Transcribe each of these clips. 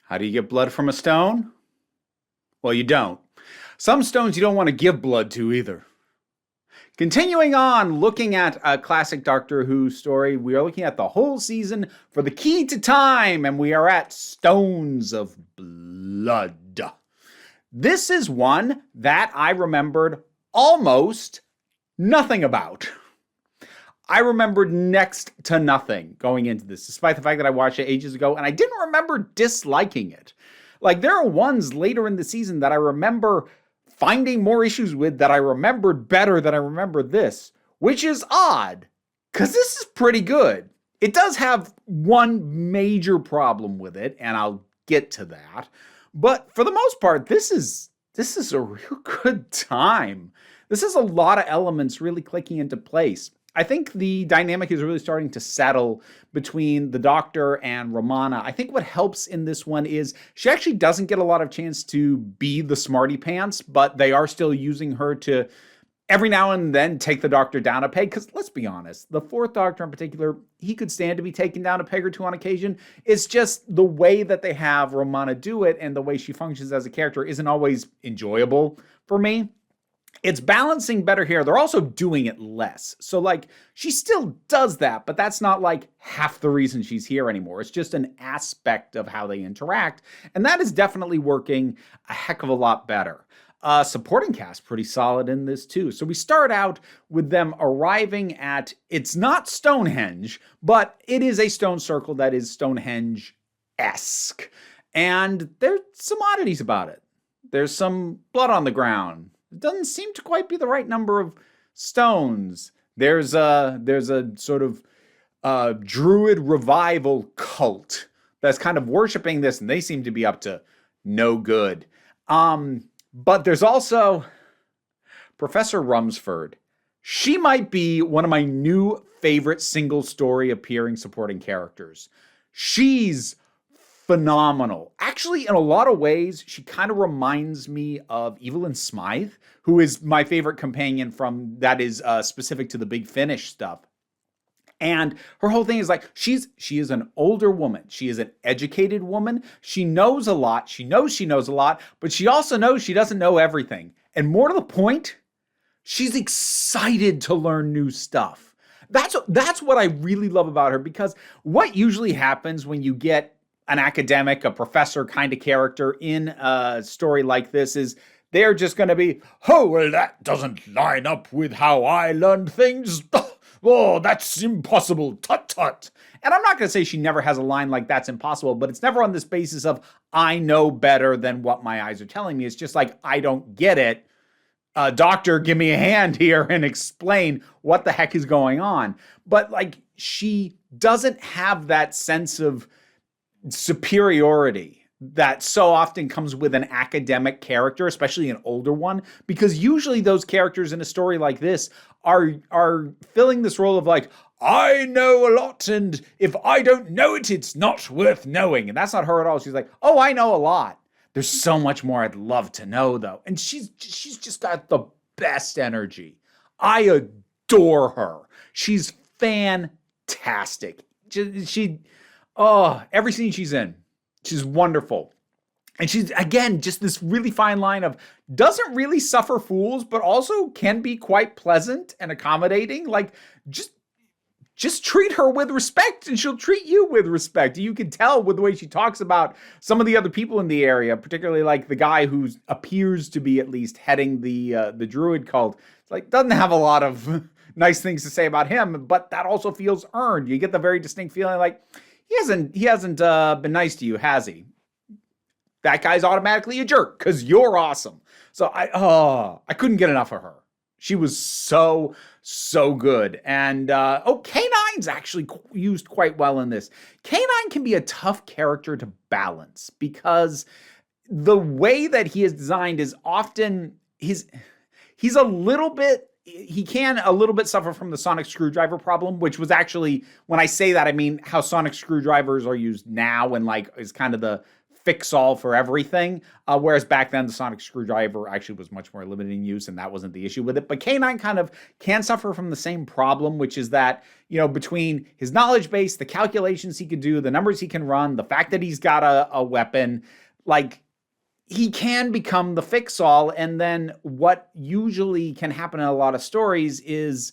How do you get blood from a stone? Well, you don't. Some stones you don't want to give blood to either. Continuing on, looking at a classic Doctor Who story, we are looking at the whole season for the key to time, and we are at Stones of Blood. This is one that I remembered almost nothing about. I remembered next to nothing going into this, despite the fact that I watched it ages ago, and I didn't remember disliking it. Like, there are ones later in the season that I remember finding more issues with that I remembered better than I remembered this, which is odd, because this is pretty good. It does have one major problem with it, and I'll get to that. But for the most part, this is a real good time. This has a lot of elements really clicking into place. I think the dynamic is really starting to settle between the Doctor and Romana. I think what helps in this one is she actually doesn't get a lot of chance to be the smarty pants, but they are still using her to every now and then take the Doctor down a peg. Because let's be honest, the fourth Doctor in particular, he could stand to be taken down a peg or two on occasion. It's just the way that they have Romana do it and the way she functions as a character isn't always enjoyable for me. It's balancing better here. They're also doing it less. So, like, she still does that, but that's not, like, half the reason she's here anymore. It's just an aspect of how they interact, and that is definitely working a heck of a lot better. Supporting cast pretty solid in this, too. So we start out with them arriving at, it's not Stonehenge, but it is a stone circle that is Stonehenge-esque. And there's some oddities about it. There's some blood on the ground. It doesn't seem to quite be the right number of stones. There's a sort of druid revival cult that's kind of worshiping this, and they seem to be up to no good. But there's also Professor Rumsford. She might be one of my new favorite single story appearing supporting characters. She's phenomenal. Actually, in a lot of ways, she kind of reminds me of Evelyn Smythe, who is my favorite companion from that is specific to the Big Finish stuff. And her whole thing is like, she is an older woman. She is an educated woman. She knows a lot. She knows a lot, but she also knows she doesn't know everything. And more to the point, she's excited to learn new stuff. That's what I really love about her, because what usually happens when you get an academic, a professor kind of character in a story like this is they're just going to be, oh, well, that doesn't line up with how I learned things. Oh, that's impossible. Tut, tut. And I'm not going to say she never has a line like that's impossible, but it's never on this basis of I know better than what my eyes are telling me. It's just like, I don't get it. Doctor, give me a hand here and explain what the heck is going on. But like, she doesn't have that sense of superiority that so often comes with an academic character, especially an older one, because usually those characters in a story like this are filling this role of like, I know a lot, and if I don't know it, it's not worth knowing. And that's not her at all. She's like, oh, I know a lot. There's so much more I'd love to know, though. And she's just got the best energy. I adore her. She's fantastic. Every scene she's in, she's wonderful. And she's, again, just this really fine line of doesn't really suffer fools, but also can be quite pleasant and accommodating. Like, just treat her with respect and she'll treat you with respect. You can tell with the way she talks about some of the other people in the area, particularly like the guy who appears to be at least heading the druid cult. It's like, doesn't have a lot of nice things to say about him, but that also feels earned. You get the very distinct feeling like, he hasn't been nice to you, has he? That guy's automatically a jerk because you're awesome. So I couldn't get enough of her. She was so good. And K9's actually used quite well in this. K9 can be a tough character to balance because the way that he is designed is often he's a little bit. He can a little bit suffer from the sonic screwdriver problem, which was actually, when I say that, I mean how sonic screwdrivers are used now and like is kind of the fix-all for everything, whereas back then the sonic screwdriver actually was much more limited in use, and that wasn't the issue with it. But K9 kind of can suffer from the same problem, which is that, between his knowledge base, the calculations he could do, the numbers he can run, the fact that he's got a weapon, like, he can become the fix-all. And then what usually can happen in a lot of stories is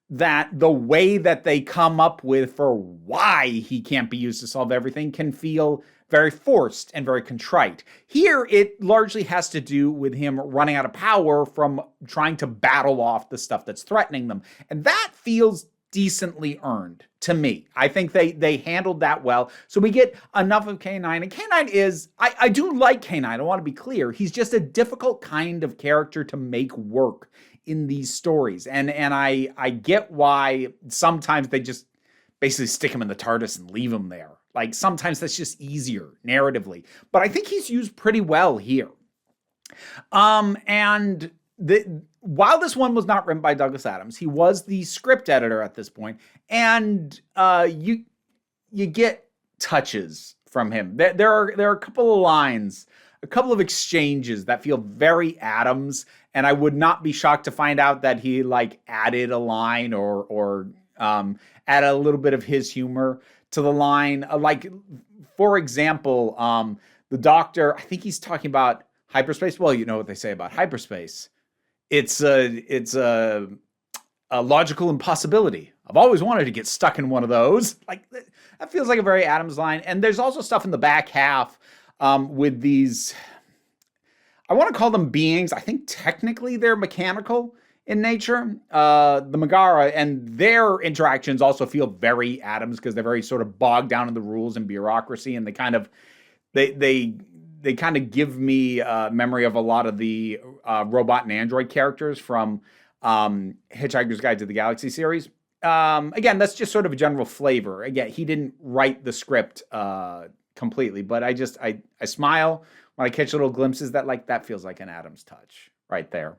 that the way that they come up with for why he can't be used to solve everything can feel very forced and very contrite. Here, it largely has to do with him running out of power from trying to battle off the stuff that's threatening them. And that feels decently earned to me. I think they handled that well. So we get enough of K9. And K9 is, I do like K9. I want to be clear. He's just a difficult kind of character to make work in these stories. And I get why sometimes they just basically stick him in the TARDIS and leave him there. Like, sometimes that's just easier narratively. But I think he's used pretty well here. And while this one was not written by Douglas Adams, he was the script editor at this point. And you get touches from him. There are a couple of lines, a couple of exchanges that feel very Adams. And I would not be shocked to find out that he added a line or added a little bit of his humor to the line. For example, the Doctor, I think he's talking about hyperspace. Well, you know what they say about hyperspace. It's a logical impossibility. I've always wanted to get stuck in one of those. That feels like a very Adams line. And there's also stuff in the back half with these, I want to call them beings. I think technically they're mechanical in nature. The Megara and their interactions also feel very Adams because they're very sort of bogged down in the rules and bureaucracy, and they kind of give me a memory of a lot of the robot and android characters from Hitchhiker's Guide to the Galaxy series. Again, that's just sort of a general flavor. Again, he didn't write the script completely, but I smile when I catch little glimpses that feels like an Adams touch right there.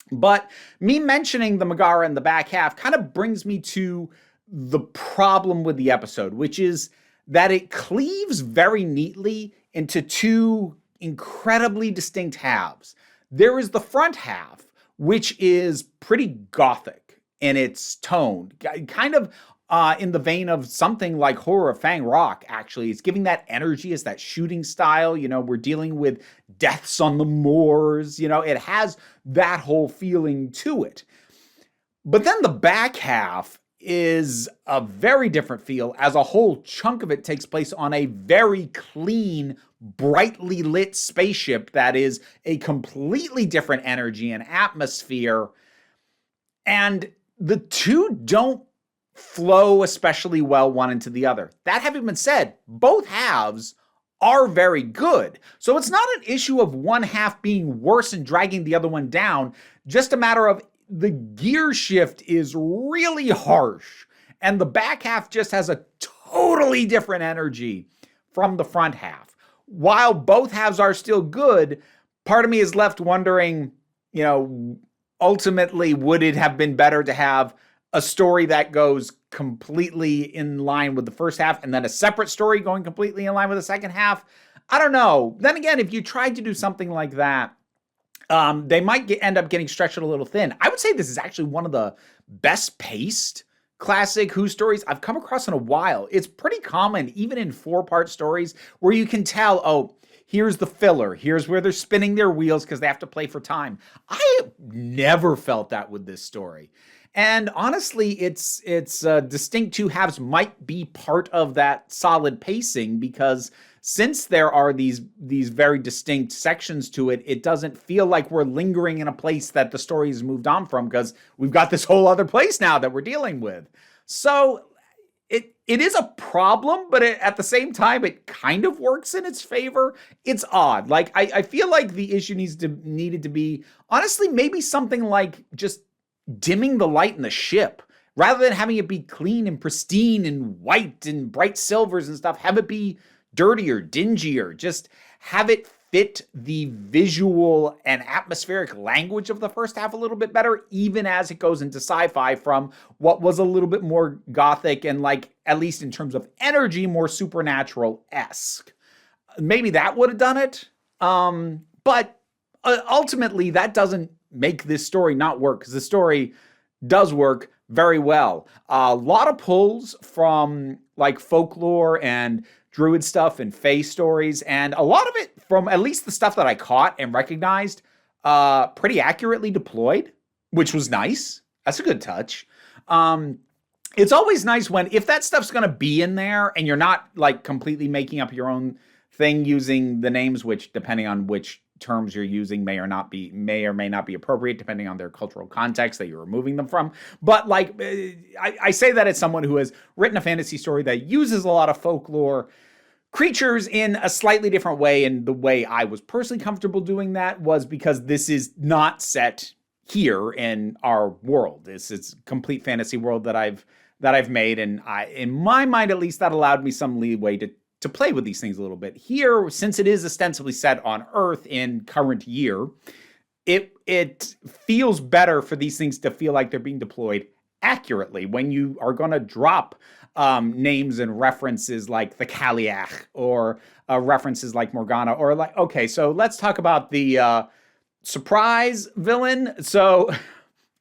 But me mentioning the Megara in the back half kind of brings me to the problem with the episode, which is that it cleaves very neatly into two incredibly distinct halves. There is the front half, which is pretty gothic in its tone, kind of in the vein of something like Horror of Fang Rock, actually. It's giving that energy, it's that shooting style. We're dealing with deaths on the moors. It has that whole feeling to it. But then the back half is a very different feel, as a whole chunk of it takes place on a very clean, brightly lit spaceship that is a completely different energy and atmosphere. And the two don't flow especially well one into the other. That having been said, both halves are very good. So it's not an issue of one half being worse and dragging the other one down, just a matter of the gear shift is really harsh, and the back half just has a totally different energy from the front half. While both halves are still good, part of me is left wondering, ultimately, would it have been better to have a story that goes completely in line with the first half and then a separate story going completely in line with the second half? I don't know. Then again, if you tried to do something like that, they might end up getting stretched a little thin. I would say this is actually one of the best paced classic Who stories I've come across in a while. It's pretty common, even in 4-part stories, where you can tell, oh, here's the filler. Here's where they're spinning their wheels because they have to play for time. I never felt that with this story. And honestly, its distinct two halves might be part of that solid pacing, because since there are these very distinct sections to it, it doesn't feel like we're lingering in a place that the story has moved on from, because we've got this whole other place now that we're dealing with. So it is a problem, but at the same time, it kind of works in its favor. It's odd. I feel like the issue needed to be, honestly, maybe something like just dimming the light in the ship. Rather than having it be clean and pristine and white and bright silvers and stuff, have it be dirtier, dingier. Just have it fit the visual and atmospheric language of the first half a little bit better, even as it goes into sci-fi from what was a little bit more gothic and, at least in terms of energy, more supernatural-esque. maybe that would have done it. But ultimately, that doesn't make this story not work, because the story does work very well. A lot of pulls from like folklore and druid stuff and fae stories, and a lot of it from at least the stuff that I caught and recognized pretty accurately deployed, which was nice. That's a good touch. It's always nice when, if that stuff's going to be in there and you're not like completely making up your own thing using the names, which depending on which terms you're using may or may not be appropriate depending on their cultural context that you're removing them from. But like, I say that as someone who has written a fantasy story that uses a lot of folklore creatures in a slightly different way, and the way I was personally comfortable doing that was because this is not set here in our world. This is complete fantasy world that I've made, and in my mind at least, that allowed me some leeway to play with these things a little bit. Here, since it is ostensibly set on Earth in current year, it feels better for these things to feel like they're being deployed accurately when you are going to drop names and references like the Kaliach, or references like Morgana, or like, okay, so let's talk about the surprise villain. So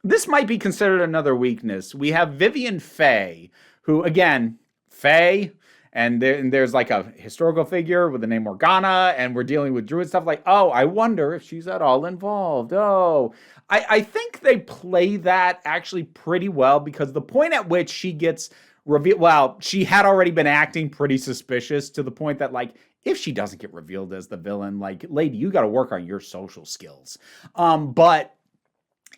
this might be considered another weakness. We have Vivian Faye, who, again, Faye, and there's like a historical figure with the name Morgana, and we're dealing with druid stuff. Like, oh, I wonder if she's at all involved. Oh, I think they play that actually pretty well, because the point at which she gets revealed, well, she had already been acting pretty suspicious, to the point that, like, if she doesn't get revealed as the villain, like, lady, you got to work on your social skills. But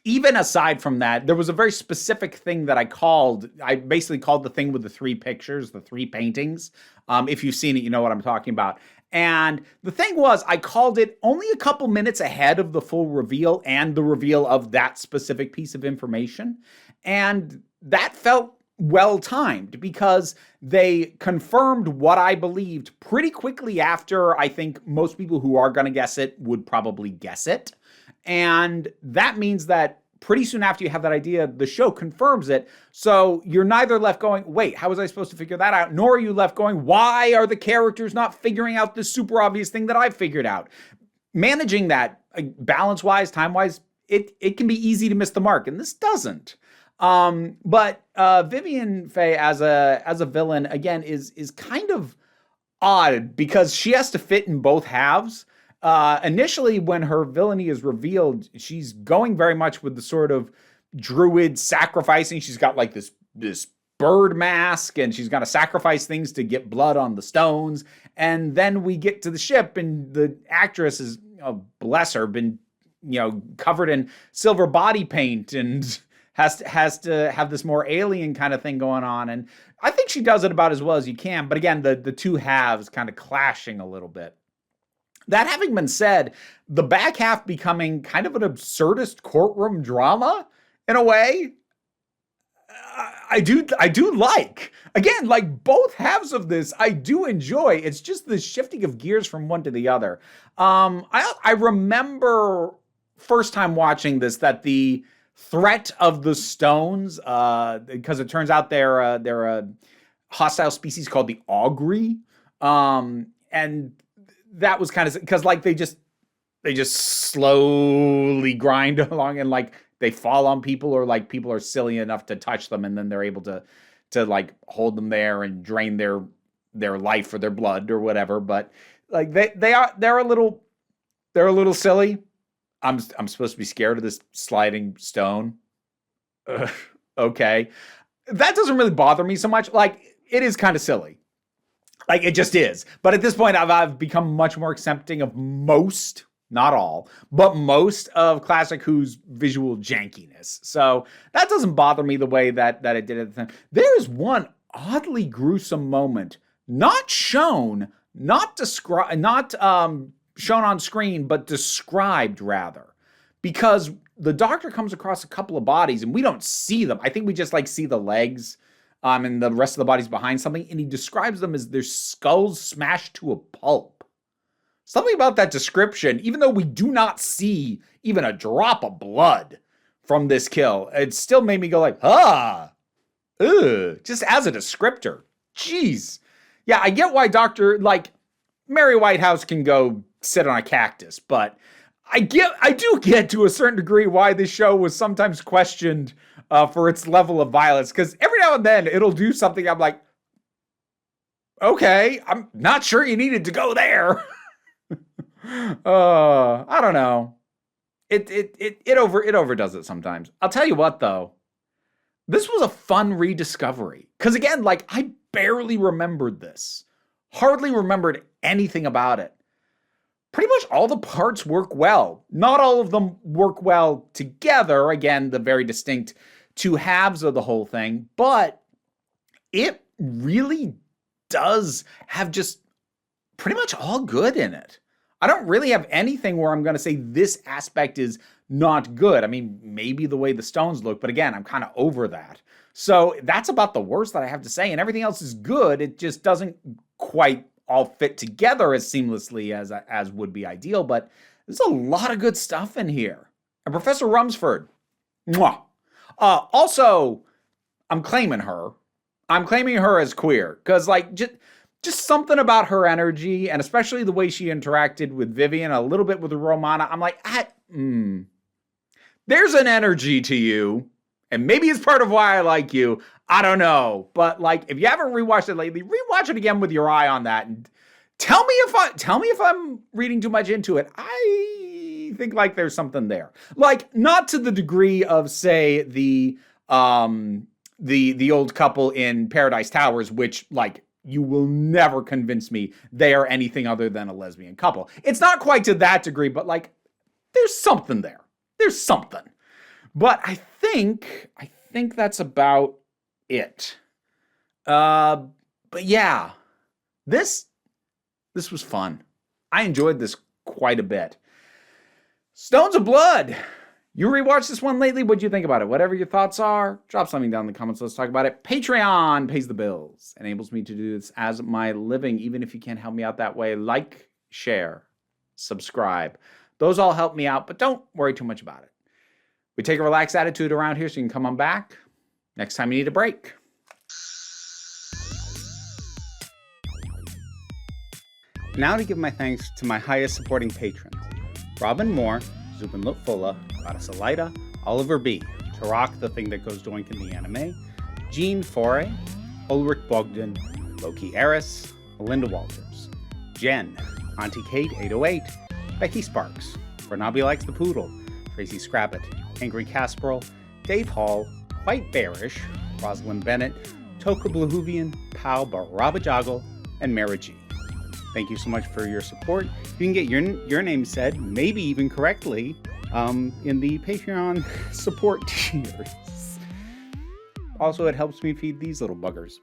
even aside from that, there was a very specific thing that I basically called the thing with the three pictures, the three paintings. If you've seen it, you know what I'm talking about. And the thing was, I called it only a couple minutes ahead of the full reveal and the reveal of that specific piece of information. And that felt well timed, because they confirmed what I believed pretty quickly after I think most people who are going to guess it would probably guess it. And that means that pretty soon after you have that idea, the show confirms it. So you're neither left going, wait, how was I supposed to figure that out? Nor are you left going, why are the characters not figuring out this super obvious thing that I figured out? Managing that balance-wise, time-wise, it can be easy to miss the mark, and this doesn't. But Vivian Faye as a villain, again, is kind of odd, because she has to fit in both halves. Initially, when her villainy is revealed, she's going very much with the sort of druid sacrificing. She's got like this bird mask, and she's got to sacrifice things to get blood on the stones. And then we get to the ship, and the actress is, bless her, been, covered in silver body paint, and has to have this more alien kind of thing going on. And I think she does it about as well as you can. But again, the two halves kind of clashing a little bit. That having been said, the back half becoming kind of an absurdist courtroom drama in a way, I do like. Again, like, both halves of this, I do enjoy. It's just the shifting of gears from one to the other. I remember first time watching this that the threat of the stones, because it turns out they're a hostile species called the augury, and that was kind of because, like, they just slowly grind along, and like they fall on people, or like people are silly enough to touch them, and then they're able to like hold them there and drain their life or their blood or whatever. But like they're a little silly. I'm supposed to be scared of this sliding stone. Okay, that doesn't really bother me so much. Like, it is kind of silly. Like, it just is. But at this point, I've become much more accepting of most, not all, but most of Classic Who's visual jankiness. So that doesn't bother me the way that it did at the time. There is one oddly gruesome moment, not shown, not shown on screen, but described rather, because the Doctor comes across a couple of bodies and we don't see them. I think we just like see the legs. And the rest of the body's behind something, and he describes them as their skulls smashed to a pulp. Something about that description, even though we do not see even a drop of blood from this kill, it still made me go like, just as a descriptor. Jeez. Yeah, I get why Doctor, like, Mary Whitehouse can go sit on a cactus, but I do get to a certain degree why this show was sometimes questioned for its level of violence, because every now and then it'll do something I'm like, okay, I'm not sure you needed to go there. I don't know. It overdoes it sometimes. I'll tell you what though, this was a fun rediscovery, because again, like, I barely remembered this, hardly remembered anything about it. Pretty much all the parts work well. Not all of them work well together. Again, the very distinct two halves of the whole thing, but it really does have just pretty much all good in it. I don't really have anything where I'm going to say this aspect is not good. I mean, maybe the way the stones look, but again, I'm kind of over that. So that's about the worst that I have to say, and everything else is good. It just doesn't quite all fit together as seamlessly as would be ideal, but there's a lot of good stuff in here. And Professor Rumsford, mwah. Also, I'm claiming her. I'm claiming her as queer, because like just something about her energy, and especially the way she interacted with Vivian, a little bit with Romana. I'm like, there's an energy to you, and maybe it's part of why I like you. I don't know, but like, if you haven't rewatched it lately, rewatch it again with your eye on that, and tell me if I'm reading too much into it. I think like there's something there, like not to the degree of, say, the old couple in Paradise Towers, which like you will never convince me they are anything other than a lesbian couple. It's not quite to that degree, but like there's something there. There's something. But I think that's about it. But yeah, this was fun. I enjoyed this quite a bit. Stones of Blood. You rewatched this one lately? What'd you think about it? Whatever your thoughts are, drop something down in the comments. Let's talk about it. Patreon pays the bills. Enables me to do this as my living, even if you can't help me out that way. Like, share, subscribe. Those all help me out, but don't worry too much about it. We take a relaxed attitude around here, so you can come on back next time you need a break. Now to give my thanks to my highest supporting patrons: Robin Moore, Zubin Lutfula, Goddess Elida, Oliver B., Tarak, the thing that goes doink in the anime, Jean Foray, Ulrich Bogdan, Loki Eris, Melinda Walters, Jen, Auntie Kate 808, Becky Sparks, Bernabe Likes the Poodle, Tracy Scrappett, Angry Casperl, Dave Hall, White Bearish, Rosalind Bennett, Toka Blahuvian, Pau Barabajoggle, and Mara G. Thank you so much for your support. You can get your name said, maybe even correctly, in the Patreon support tiers. Also, it helps me feed these little buggers.